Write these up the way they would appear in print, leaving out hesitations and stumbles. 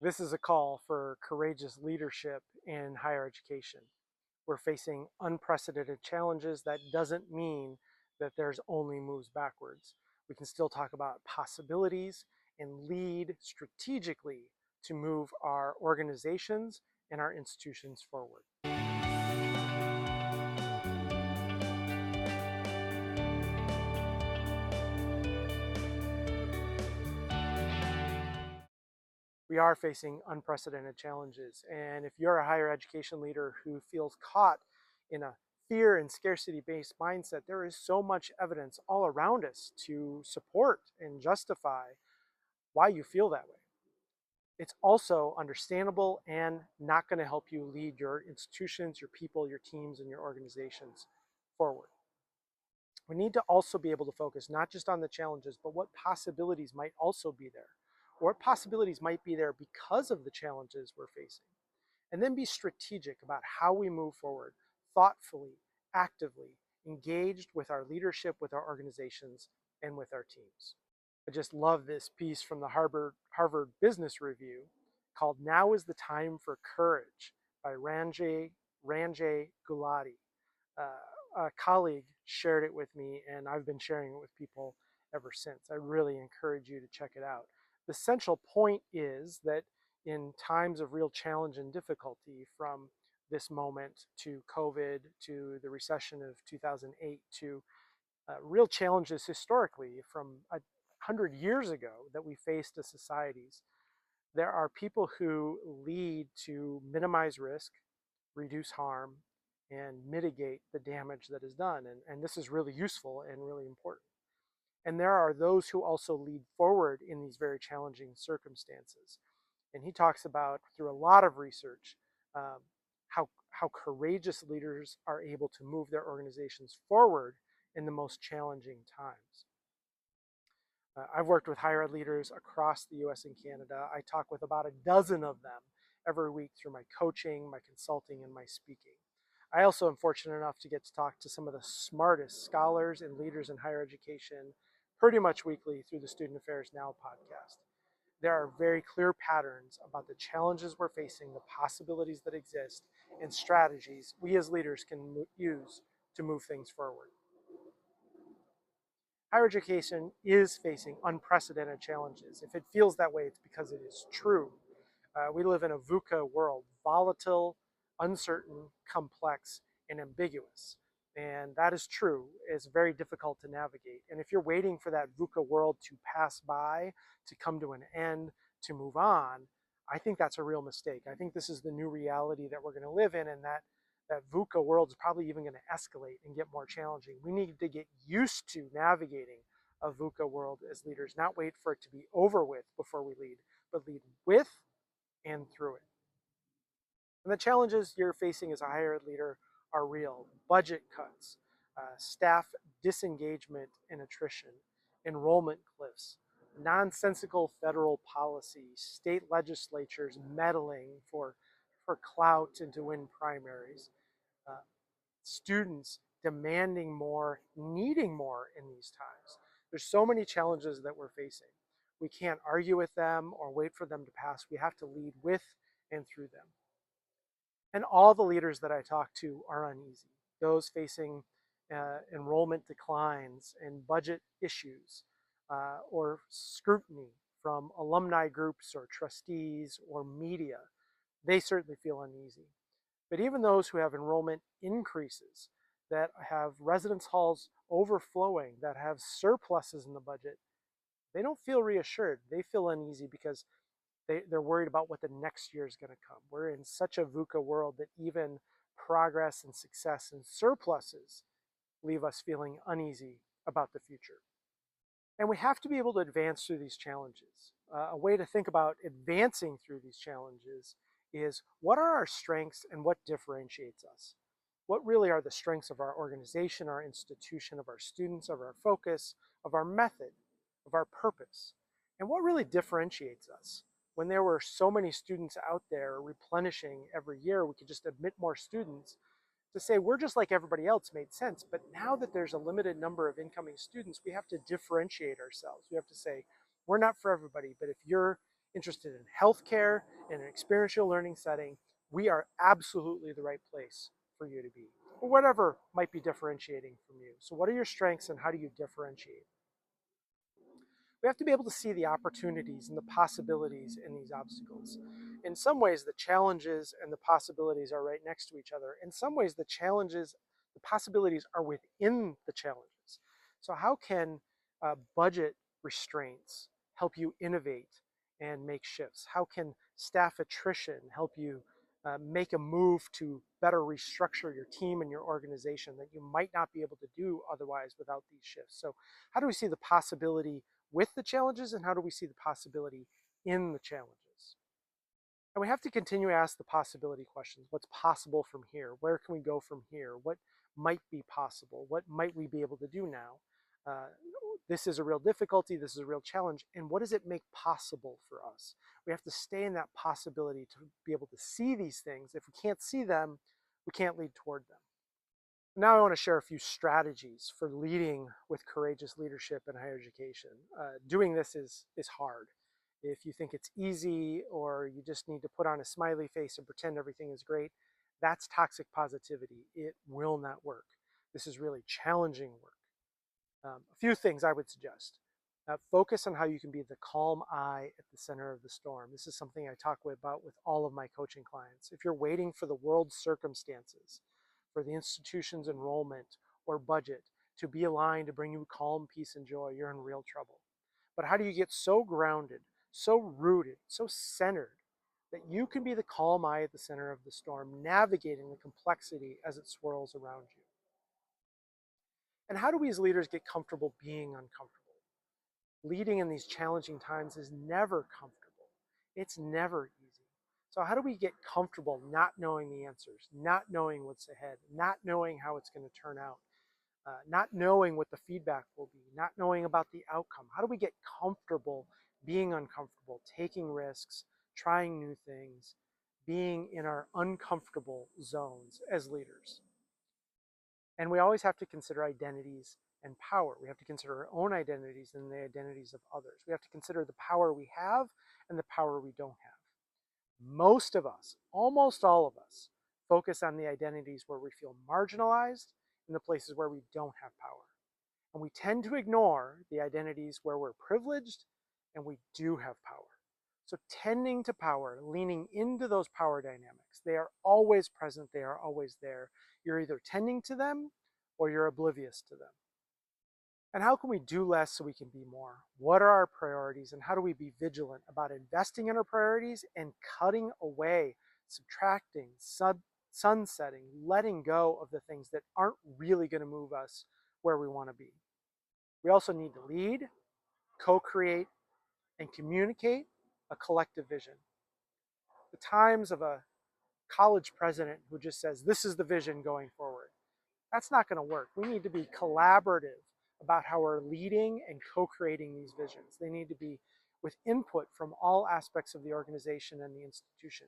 This is a call for courageous leadership in higher education. We're facing unprecedented challenges. That doesn't mean that there's only moves backwards. We can still talk about possibilities and lead strategically to move our organizations and our institutions forward. We are facing unprecedented challenges. And if you're a higher education leader who feels caught in a fear and scarcity based mindset, there is so much evidence all around us to support and justify why you feel that way. It's also understandable and not going to help you lead your institutions, your people, your teams, and your organizations forward. We need to also be able to focus not just on the challenges, but what possibilities might also be there, or what possibilities might be there because of the challenges we're facing. And then be strategic about how we move forward, thoughtfully, actively, engaged with our leadership, with our organizations, and with our teams. I just love this piece from the Harvard Business Review called "Now is the Time for Courage" by Ranjay Gulati. A colleague shared it with me, and I've been sharing it with people ever since. I really encourage you to check it out. The central point is that in times of real challenge and difficulty, from this moment to COVID to the recession of 2008 to real challenges historically from 100 years ago that we faced as societies, there are people who lead to minimize risk, reduce harm, and mitigate the damage that is done. And this is really useful and really important. And there are those who also lead forward in these very challenging circumstances. And he talks about, through a lot of research, um, how courageous leaders are able to move their organizations forward in the most challenging times. I've worked with higher ed leaders across the US and Canada. I talk with about a dozen of them every week through my coaching, my consulting, and my speaking. I also am fortunate enough to get to talk to some of the smartest scholars and leaders in higher education pretty much weekly through the Student Affairs Now podcast. There are very clear patterns about the challenges we're facing, the possibilities that exist, and strategies we as leaders can use to move things forward. Higher education is facing unprecedented challenges. If it feels that way, it's because it is true. We live in a VUCA world, volatile, uncertain, complex, and ambiguous. And that is true. It's very difficult to navigate. And if you're waiting for that VUCA world to pass by, to come to an end, to move on, I think that's a real mistake. I think this is the new reality that we're going to live in, and that VUCA world is probably even going to escalate and get more challenging. We need to get used to navigating a VUCA world as leaders, not wait for it to be over with before we lead, but lead with and through it. And the challenges you're facing as a higher ed leader are real. Budget cuts, staff disengagement and attrition, enrollment cliffs, nonsensical federal policy, state legislatures meddling for clout and to win primaries, uh, students demanding more, needing more in these times. There's so many challenges that we're facing. We can't argue with them or wait for them to pass. We have to lead with and through them. And all the leaders that I talk to are uneasy. Those facing enrollment declines and budget issues, or scrutiny from alumni groups or trustees or media, they certainly feel uneasy. But even those who have enrollment increases, that have residence halls overflowing, that have surpluses in the budget, they don't feel reassured. They feel uneasy because they're worried about what the next year is going to come. We're in such a VUCA world that even progress and success and surpluses leave us feeling uneasy about the future. And we have to be able to advance through these challenges. A way to think about advancing through these challenges is, what are our strengths and what differentiates us? What really are the strengths of our organization, our institution, of our students, of our focus, of our method, of our purpose? And what really differentiates us? When there were so many students out there replenishing every year, we could just admit more students. To say we're just like everybody else made sense. But now that there's a limited number of incoming students, we have to differentiate ourselves. We have to say, we're not for everybody, but if you're interested in healthcare, in an experiential learning setting, we are absolutely the right place for you to be, or whatever might be differentiating from you. So what are your strengths and how do you differentiate? We have to be able to see the opportunities and the possibilities in these obstacles. In some ways, the challenges and the possibilities are right next to each other. In some ways, the challenges, the possibilities are within the challenges. So how can budget restraints help you innovate and make shifts? How can staff attrition help you make a move to better restructure your team and your organization that you might not be able to do otherwise without these shifts? So how do we see the possibility with the challenges and how do we see the possibility in the challenges? And we have to continue to ask the possibility questions. What's possible from here? Where can we go from here? What might be possible? What might we be able to do now? Uh, this is a real difficulty. This is a real challenge. And what does it make possible for us? We have to stay in that possibility to be able to see these things. If we can't see them, we can't lead toward them. Now I want to share a few strategies for leading with courageous leadership in higher education. Doing this is hard. If you think it's easy or you just need to put on a smiley face and pretend everything is great, that's toxic positivity. It will not work. This is really challenging work. A few things I would suggest. Focus on how you can be the calm eye at the center of the storm. This is something I talk about with all of my coaching clients. If you're waiting for the world's circumstances, for the institution's enrollment or budget to be aligned to bring you calm, peace, and joy, you're in real trouble. But how do you get so grounded, so rooted, so centered that you can be the calm eye at the center of the storm, navigating the complexity as it swirls around you? And how do we as leaders get comfortable being uncomfortable? Leading in these challenging times is never comfortable. It's never easy. So how do we get comfortable not knowing the answers, not knowing what's ahead, not knowing how it's going to turn out, not knowing what the feedback will be, not knowing about the outcome? How do we get comfortable being uncomfortable, taking risks, trying new things, being in our uncomfortable zones as leaders? And we always have to consider identities and power. We have to consider our own identities and the identities of others. We have to consider the power we have and the power we don't have. Most of us, almost all of us, focus on the identities where we feel marginalized and the places where we don't have power. And we tend to ignore the identities where we're privileged and we do have power. So tending to power, leaning into those power dynamics, they are always present, they are always there. You're either tending to them or you're oblivious to them. And how can we do less so we can be more? What are our priorities and how do we be vigilant about investing in our priorities and cutting away, subtracting, sunsetting, letting go of the things that aren't really going to move us where we want to be? We also need to lead, co-create, and communicate a collective vision. The times of a college president who just says, this is the vision going forward, that's not going to work. We need to be collaborative about how we're leading and co-creating these visions. They need to be with input from all aspects of the organization and the institution.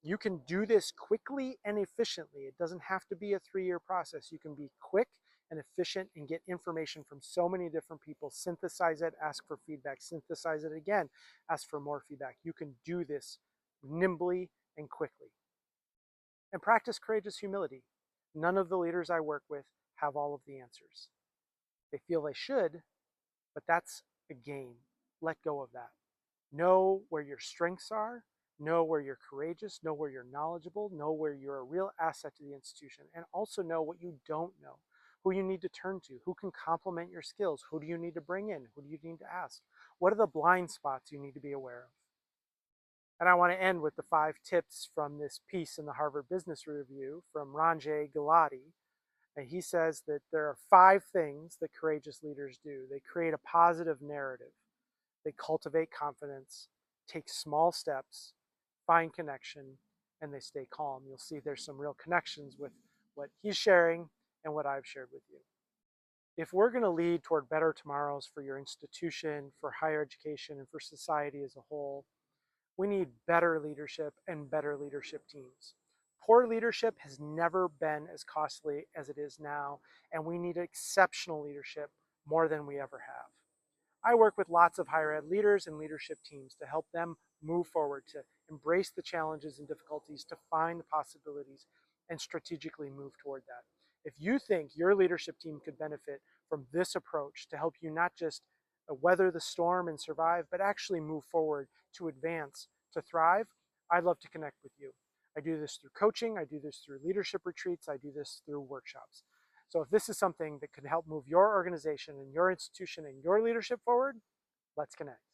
You can do this quickly and efficiently. It doesn't have to be a 3-year process. You can be quick and efficient and get information from so many different people, synthesize it, ask for feedback, synthesize it again, ask for more feedback. You can do this nimbly and quickly. And practice courageous humility. None of the leaders I work with have all of the answers. They feel they should, but that's a game. Let go of that. Know where your strengths are, know where you're courageous, know where you're knowledgeable, know where you're a real asset to the institution, and also know what you don't know, who you need to turn to, who can complement your skills, who do you need to bring in, who do you need to ask, what are the blind spots you need to be aware of. And I want to end with the 5 tips from this piece in the Harvard Business Review from Ranjay Gulati. And he says that there are 5 things that courageous leaders do. They create a positive narrative. They cultivate confidence, take small steps, find connection, and they stay calm. You'll see there's some real connections with what he's sharing and what I've shared with you. If we're going to lead toward better tomorrows for your institution, for higher education, and for society as a whole, we need better leadership and better leadership teams. Poor leadership has never been as costly as it is now, and we need exceptional leadership more than we ever have. I work with lots of higher ed leaders and leadership teams to help them move forward, to embrace the challenges and difficulties, to find the possibilities, and strategically move toward that. If you think your leadership team could benefit from this approach to help you not just weather the storm and survive, but actually move forward to advance, to thrive, I'd love to connect with you. I do this through coaching, I do this through leadership retreats, I do this through workshops. So if this is something that could help move your organization and your institution and your leadership forward, let's connect.